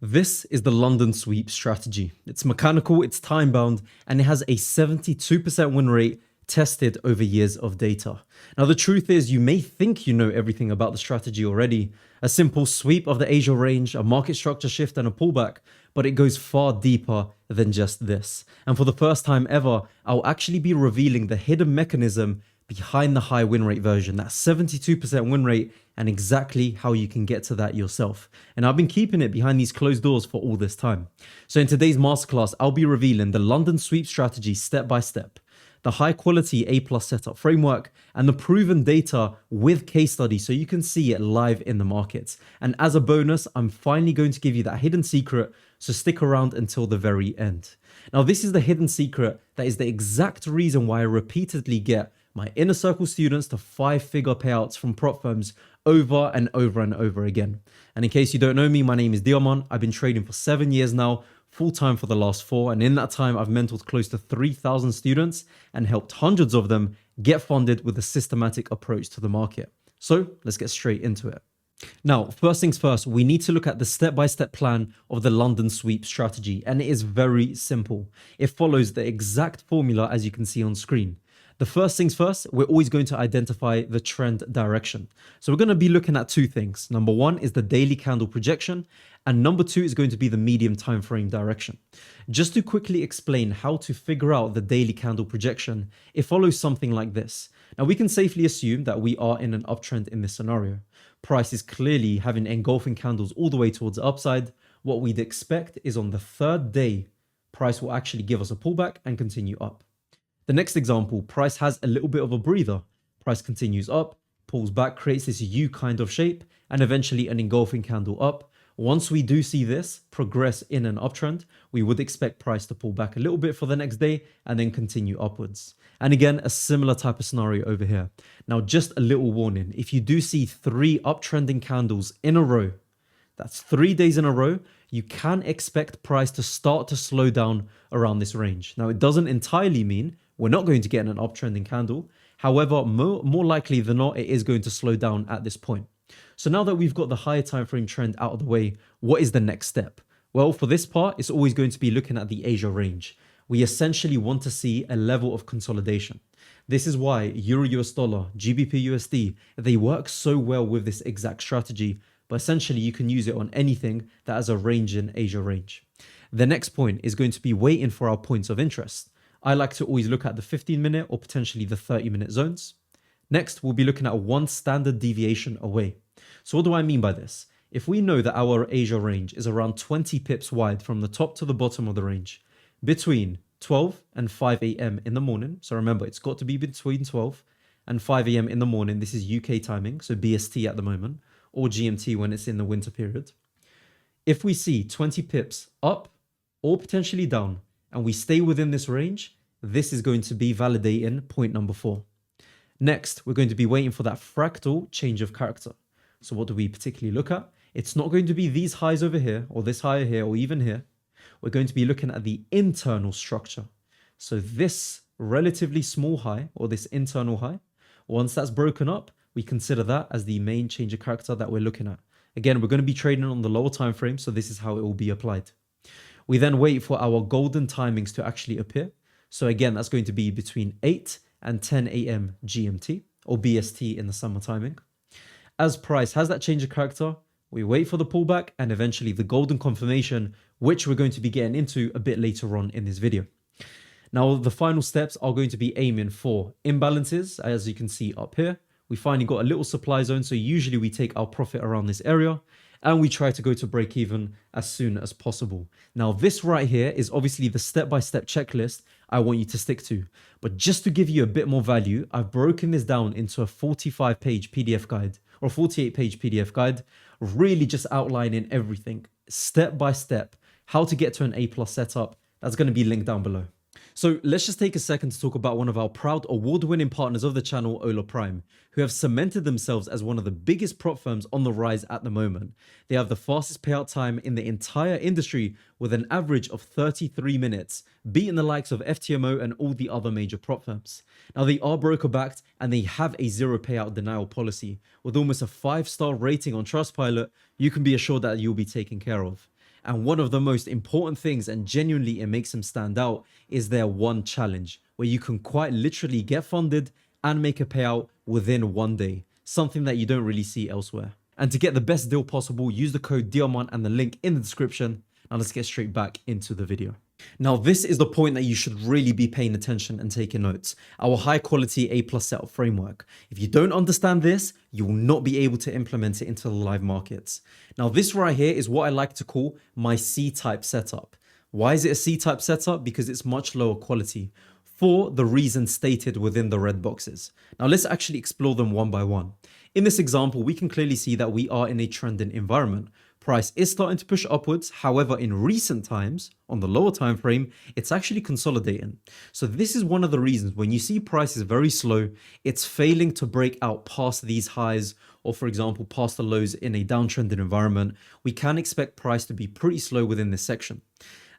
This is the London sweep strategy. It's mechanical, it's time bound, and it has a 72% win rate tested over years of data. Now, the truth is, you may think you know everything about the strategy already. A simple sweep of the Asia range, a market structure shift, and a pullback, but it goes far deeper than just this. And for the first time ever, I'll actually be revealing the hidden mechanism behind the high win rate version, that 72% win rate, and exactly how you can get to that yourself. And I've been keeping it behind these closed doors for all this time. So in today's masterclass, I'll be revealing the London sweep strategy step by step, the high quality A+ setup framework, and the proven data with case study so you can see it live in the markets. And as a bonus, I'm finally going to give you that hidden secret, so stick around until the very end. Now, this is the hidden secret that is the exact reason why I repeatedly get my inner circle students to 5-figure payouts from prop firms over and over and over again. And in case you don't know me, my name is Diamant. I've been trading for 7 years now, full-time for the last 4. And in that time, I've mentored close to 3,000 students and helped hundreds of them get funded with a systematic approach to the market. So let's get straight into it. Now, first things first, we need to look at the step-by-step plan of the London sweep strategy. And it is very simple. It follows the exact formula as you can see on screen. The first things first, we're always going to identify the trend direction. So we're going to be looking at two things. Number one is the daily candle projection, and number two is going to be the medium time frame direction. Just to quickly explain how to figure out the daily candle projection, it follows something like this. Now, we can safely assume that we are in an uptrend in this scenario. Price is clearly having engulfing candles all the way towards the upside. What we'd expect is on the third day, price will actually give us a pullback and continue up. The next example, price has a little bit of a breather. Price continues up, pulls back, creates this U kind of shape, and eventually an engulfing candle up. Once we do see this progress in an uptrend, we would expect price to pull back a little bit for the next day and then continue upwards. And again, a similar type of scenario over here. Now, just a little warning, if you do see 3 uptrending candles in a row, that's 3 days in a row, you can expect price to start to slow down around this range. Now, it doesn't entirely mean we're not going to get an uptrending candle. However, more likely than not, it is going to slow down at this point. So now that we've got the higher time frame trend out of the way, what is the next step? Well, for this part, it's always going to be looking at the Asia range. We essentially want to see a level of consolidation. This is why Euro US dollar, GBP USD, they work so well with this exact strategy, but essentially you can use it on anything that has a range in Asia range. The next point is going to be waiting for our points of interest. I like to always look at the 15-minute or potentially the 30-minute zones. Next, we'll be looking at one standard deviation away. So what do I mean by this? If we know that our Asia range is around 20 pips wide from the top to the bottom of the range, between 12 and 5 a.m. in the morning, so remember, it's got to be between 12 and 5 a.m. in the morning. This is UK timing, so BST at the moment, or GMT when it's in the winter period. If we see 20 pips up or potentially down, and we stay within this range, this is going to be validating point number 4. Next, we're going to be waiting for that fractal change of character. So what do we particularly look at? It's not going to be these highs over here, or this high here, or even here. We're going to be looking at the internal structure. So this relatively small high, or this internal high, once that's broken up, we consider that as the main change of character that we're looking at. Again, we're going to be trading on the lower time frame, so this is how it will be applied. We then wait for our golden timings to actually appear. So again, that's going to be between 8 and 10 a.m. GMT, or BST in the summer timing. As price has that change of character, we wait for the pullback and eventually the golden confirmation, which we're going to be getting into a bit later on in this video. Now, the final steps are going to be aiming for imbalances. As you can see up here, we finally got a little supply zone. So usually we take our profit around this area, and we try to go to break even as soon as possible. Now, this right here is obviously the step-by-step checklist I want you to stick to. But just to give you a bit more value, I've broken this down into a 45-page PDF guide or 48-page PDF guide, really just outlining everything step-by-step, how to get to an A+ setup. That's going to be linked down below. So let's just take a second to talk about one of our proud award-winning partners of the channel, Ola Prime, who have cemented themselves as one of the biggest prop firms on the rise at the moment. They have the fastest payout time in the entire industry with an average of 33 minutes, beating the likes of FTMO and all the other major prop firms. Now, they are broker-backed and they have a zero payout denial policy. With almost a 5-star rating on Trustpilot, you can be assured that you'll be taken care of. And one of the most important things, and genuinely it makes them stand out, is their one challenge where you can quite literally get funded and make a payout within 1 day, something that you don't really see elsewhere. And to get the best deal possible, use the code Diamant and the link in the description. Now let's get straight back into the video. Now, this is the point that you should really be paying attention and taking notes. Our high quality A+ setup framework. If you don't understand this, you will not be able to implement it into the live markets. Now, this right here is what I like to call my C-type setup. Why is it a C-type setup? Because it's much lower quality for the reasons stated within the red boxes. Now, let's actually explore them one by one. In this example, we can clearly see that we are in a trending environment. Price is starting to push upwards. However, in recent times, on the lower time frame, it's actually consolidating. So this is one of the reasons when you see prices very slow, it's failing to break out past these highs, or for example, past the lows in a downtrending environment. We can expect price to be pretty slow within this section.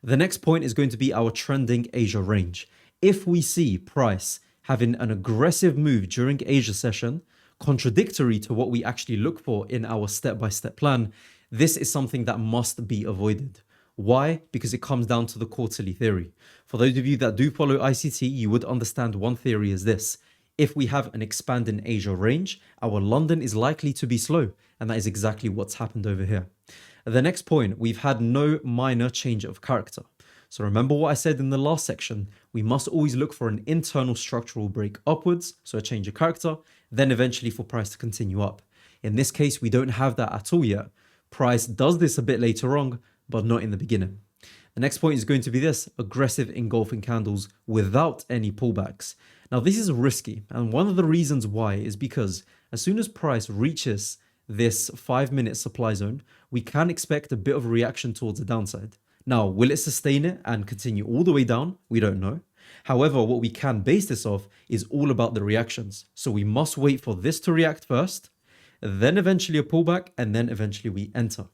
The next point is going to be our trending Asia range. If we see price having an aggressive move during Asia session, contradictory to what we actually look for in our step-by-step plan, this is something that must be avoided. Why? Because it comes down to the quarterly theory. For those of you that do follow ICT, you would understand one theory is this. If we have an expanding Asia range, our London is likely to be slow, and that is exactly what's happened over here. The next point, we've had no minor change of character. So remember what I said in the last section, we must always look for an internal structural break upwards, so a change of character, then eventually for price to continue up. In this case, we don't have that at all yet. Price does this a bit later on, but not in the beginning. The next point is going to be this, aggressive engulfing candles without any pullbacks. Now this is risky, and one of the reasons why is because as soon as price reaches this 5-minute supply zone, we can expect a bit of a reaction towards the downside. Now, will it sustain it and continue all the way down? We don't know. However, what we can base this off is all about the reactions. So we must wait for this to react first, then eventually a pullback, and then eventually we enter.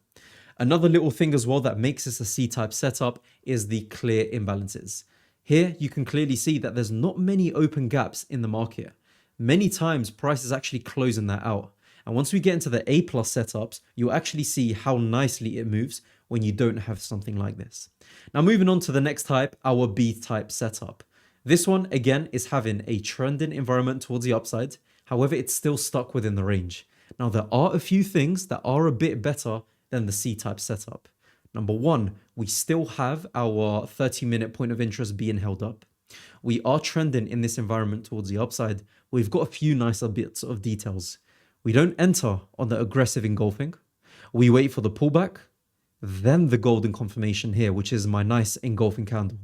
Another little thing as well that makes this a C-type setup is the clear imbalances. Here, you can clearly see that there's not many open gaps in the market. Many times, price is actually closing that out. And once we get into the A+ setups, you'll actually see how nicely it moves when you don't have something like this. Now moving on to the next type, our B-type setup. This one, again, is having a trending environment towards the upside. However, it's still stuck within the range. Now, there are a few things that are a bit better than the C-type setup. Number one, we still have our 30-minute point of interest being held up. We are trending in this environment towards the upside. We've got a few nicer bits of details. We don't enter on the aggressive engulfing. We wait for the pullback, then the golden confirmation here, which is my nice engulfing candle.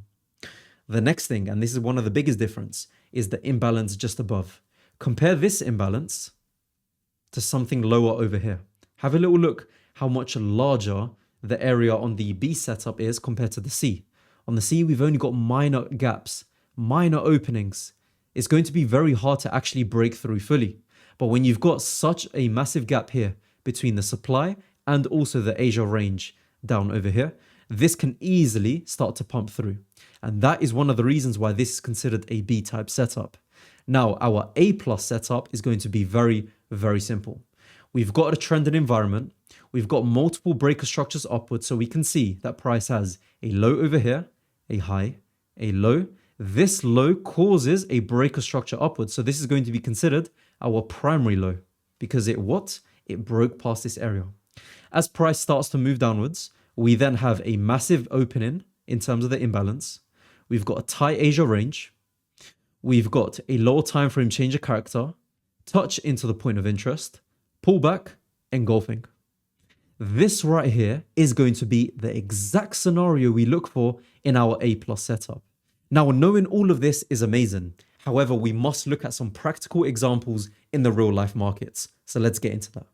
The next thing, and this is one of the biggest difference, is the imbalance just above. Compare this imbalance to something lower over here. Have a little look how much larger the area on the B setup is compared to the C. On the C, we've only got minor gaps, minor openings. It's going to be very hard to actually break through fully. But when you've got such a massive gap here between the supply and also the Asia range down over here, this can easily start to pump through. And that is one of the reasons why this is considered a B-type setup. Now, our A+ setup is going to be very, very simple. We've got a trending environment. We've got multiple breaker structures upwards, so we can see that price has a low over here, a high, a low. This low causes a breaker structure upwards. So this is going to be considered our primary low because it broke past this area. As price starts to move downwards, we then have a massive opening in terms of the imbalance. We've got a tight Asia range. We've got a lower time frame change of character, touch into the point of interest, pullback, engulfing. This right here is going to be the exact scenario we look for in our A+ setup. Now, knowing all of this is amazing. However, we must look at some practical examples in the real life markets. So let's get into that.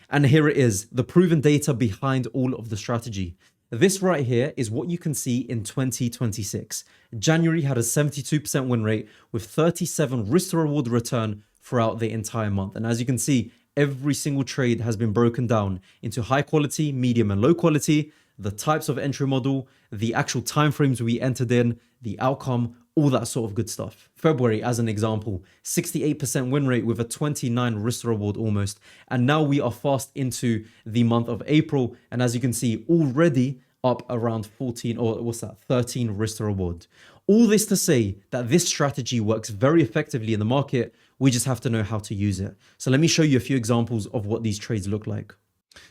And here it is, the proven data behind all of the strategy. This right here is what you can see in 2026. January had a 72% win rate with 37 risk to reward return throughout the entire month. And as you can see, every single trade has been broken down into high quality, medium and low quality, the types of entry model, the actual timeframes we entered in, the outcome, all that sort of good stuff. February, as an example, 68% win rate with a 29 risk to reward almost. And now we are fast into the month of April. And as you can see, already up around 14 or what's that, 13 risk to reward. All this to say that this strategy works very effectively in the market. We just have to know how to use it. So let me show you a few examples of what these trades look like.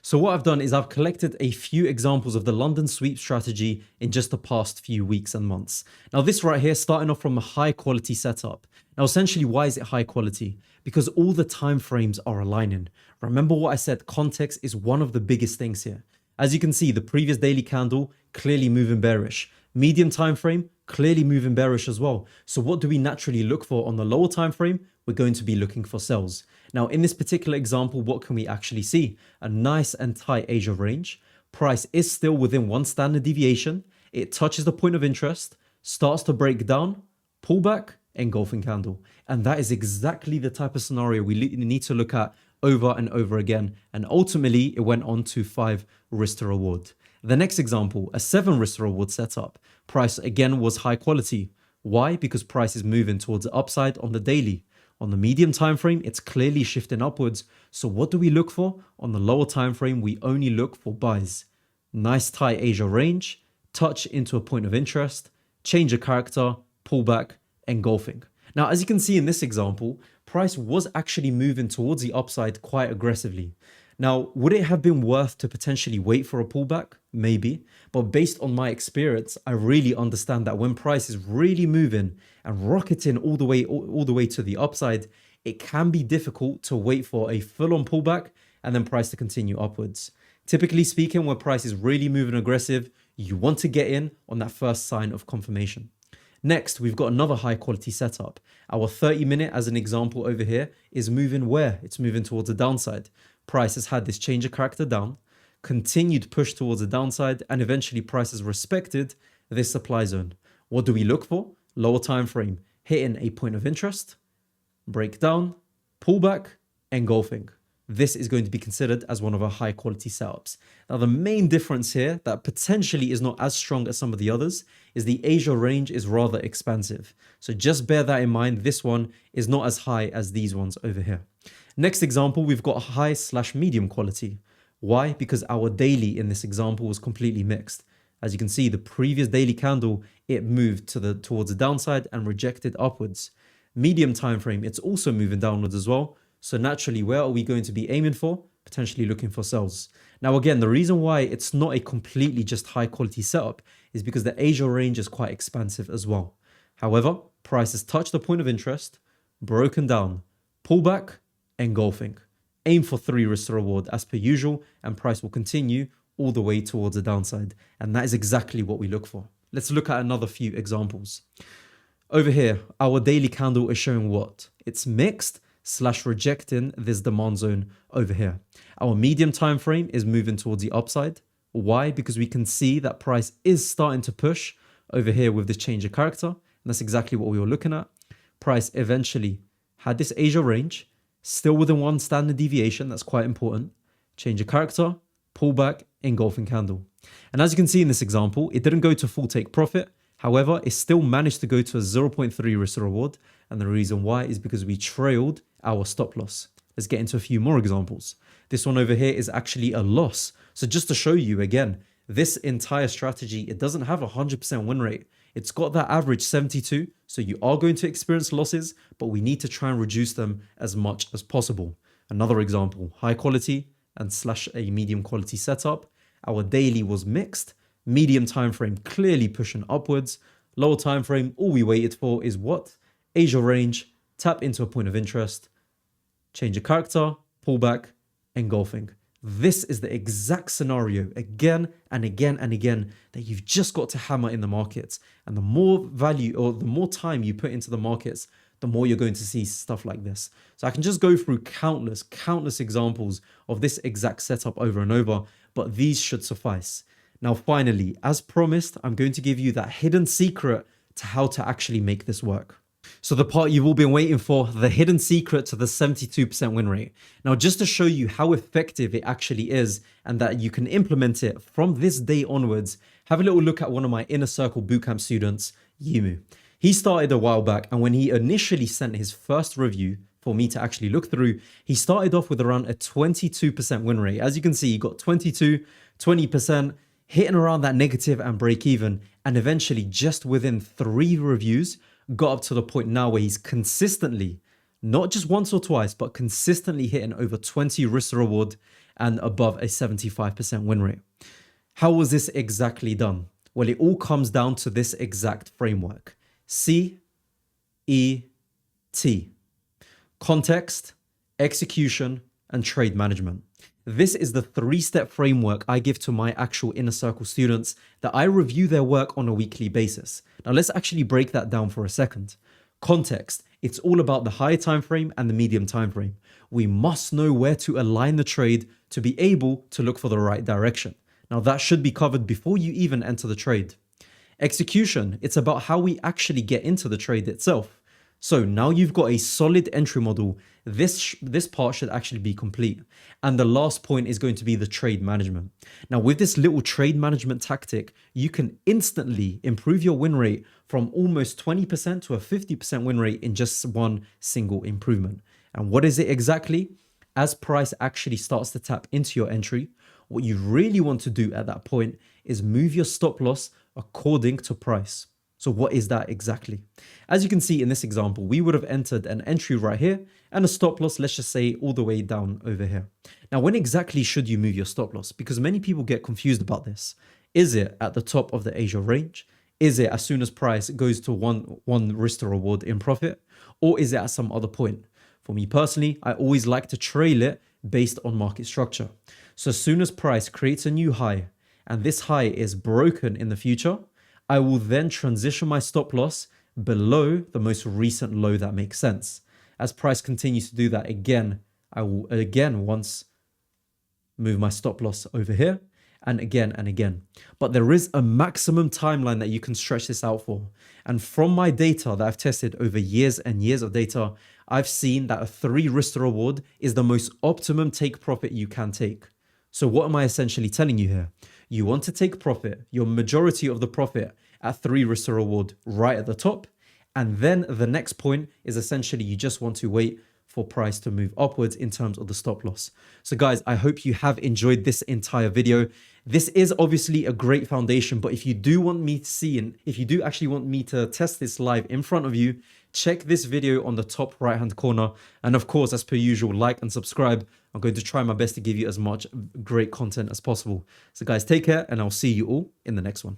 So what I've done is I've collected a few examples of the London sweep strategy in just the past few weeks and months. Now this right here, starting off from a high quality setup. Now essentially, why is it high quality? Because all the time frames are aligning. Remember what I said, context is one of the biggest things here. As you can see, the previous daily candle clearly moving bearish. Medium time frame clearly moving bearish as well. So what do we naturally look for on the lower time frame? We're going to be looking for sells. Now in this particular example, what can we actually see? A nice and tight Asia range. Price is still within one standard deviation. It touches the point of interest, starts to break down, pullback, engulfing candle. And that is exactly the type of scenario we need to look at over and over again. And ultimately, it went on to 5 risk to reward. The next example, a 7 risk to reward setup. Price again was high quality. Why? Because price is moving towards the upside on the daily. On the medium time frame, it's clearly shifting upwards. So what do we look for? On the lower time frame, we only look for buys. Nice tight Asia range, touch into a point of interest, change of character, pullback, engulfing. Now, as you can see in this example, price was actually moving towards the upside quite aggressively. Now, would it have been worth to potentially wait for a pullback? Maybe. But based on my experience, I really understand that when price is really moving and rocketing all the way to the upside, it can be difficult to wait for a full-on pullback and then price to continue upwards. Typically speaking, when price is really moving aggressive, you want to get in on that first sign of confirmation. Next, we've got another high quality setup. Our 30-minute, as an example over here, is moving where? It's moving towards the downside. Price has had this change of character down, continued push towards the downside, and eventually price has respected this supply zone. What do we look for? Lower time frame, hitting a point of interest, breakdown, pullback, engulfing. This is going to be considered as one of our high quality setups. Now, the main difference here that potentially is not as strong as some of the others is the Asia range is rather expansive. So just bear that in mind. This one is not as high as these ones over here. Next example, we've got high/medium quality. Why? Because our daily in this example was completely mixed. As you can see, the previous daily candle, it moved towards the downside and rejected upwards. Medium time frame, it's also moving downwards as well. So naturally, where are we going to be aiming for? Potentially looking for sells. Now, again, the reason why it's not a completely just high quality setup is because the Asia range is quite expansive as well. However, price has touched the point of interest, broken down, pullback, engulfing. Aim for 3 risk to reward as per usual, and price will continue all the way towards the downside. And that is exactly what we look for. Let's look at another few examples. Over here, our daily candle is showing what? It's mixed / rejecting this demand zone over here. Our medium time frame is moving towards the upside. Why? Because we can see that price is starting to push over here with this change of character. And that's exactly what we were looking at. Price eventually had this Asia range, still within one standard deviation. That's quite important. Change of character, pullback, engulfing candle. And as you can see in this example, it didn't go to full take profit. However, it still managed to go to a 0.3 risk to reward. And the reason why is because we trailed our stop loss. Let's get into a few more examples. This one over here is actually a loss. So just to show you again, this entire strategy, it doesn't have a 100% win rate. It's got that average 72. So you are going to experience losses, but we need to try and reduce them as much as possible. Another example, high quality and / a medium quality setup. Our daily was mixed. Medium time frame clearly pushing upwards. Lower time frame, all we waited for is what? Asia range, tap into a point of interest, change of character, pullback, engulfing. This is the exact scenario again and again and again that you've just got to hammer in the markets. And the more value or the more time you put into the markets, the more you're going to see stuff like this. So I can just go through countless examples of this exact setup over and over, but these should suffice. Now, finally, as promised, I'm going to give you that hidden secret to how to actually make this work. So the part you've all been waiting for, the hidden secret to the 72% win rate. Now, just to show you how effective it actually is and that you can implement it from this day onwards, have a little look at one of my Inner Circle Bootcamp students, Yimu. He started a while back, and when he initially sent his first review for me to actually look through, he started off with around a 22% win rate. As you can see, he got 22, 20%. hitting around that negative and break even, and eventually just within 3 reviews, got up to the point now where he's consistently, not just once or twice, but consistently hitting over 20 risk to reward and above a 75% win rate. How was this exactly done? Well, it all comes down to this exact framework. CET. Context, execution, and trade management. This is the 3-step framework I give to my actual inner circle students that I review their work on a weekly basis. Now let's actually break that down for a second. Context, it's all about the high time frame and the medium time frame. We must know where to align the trade to be able to look for the right direction. Now that should be covered before you even enter the trade. Execution, it's about how we actually get into the trade itself. So now you've got a solid entry model, this part should actually be complete. And the last point is going to be the trade management. Now with this little trade management tactic, you can instantly improve your win rate from almost 20% to a 50% win rate in just one single improvement. And what is it exactly? As price actually starts to tap into your entry, what you really want to do at that point is move your stop loss according to price. So what is that exactly? As you can see in this example, we would have entered an entry right here and a stop loss, let's just say all the way down over here. Now, when exactly should you move your stop loss? Because many people get confused about this. Is it at the top of the Asia range? Is it as soon as price goes to one risk to reward in profit? Or is it at some other point? For me personally, I always like to trail it based on market structure. So as soon as price creates a new high and this high is broken in the future, I will then transition my stop loss below the most recent low that makes sense. As price continues to do that again, I will again once move my stop loss over here and again and again. But there is a maximum timeline that you can stretch this out for. And from my data that I've tested over years and years of data, I've seen that a 3 risk to reward is the most optimum take profit you can take. So what am I essentially telling you here? You want to take profit, your majority of the profit at 3 risk to reward right at the top. And then the next point is essentially you just want to wait for price to move upwards in terms of the stop loss. So guys, I hope you have enjoyed this entire video. This is obviously a great foundation, but if you do want me to see, and if you do actually want me to test this live in front of you, check this video on the top right-hand corner. And of course, as per usual, like and subscribe. I'm going to try my best to give you as much great content as possible. So guys, take care and I'll see you all in the next one.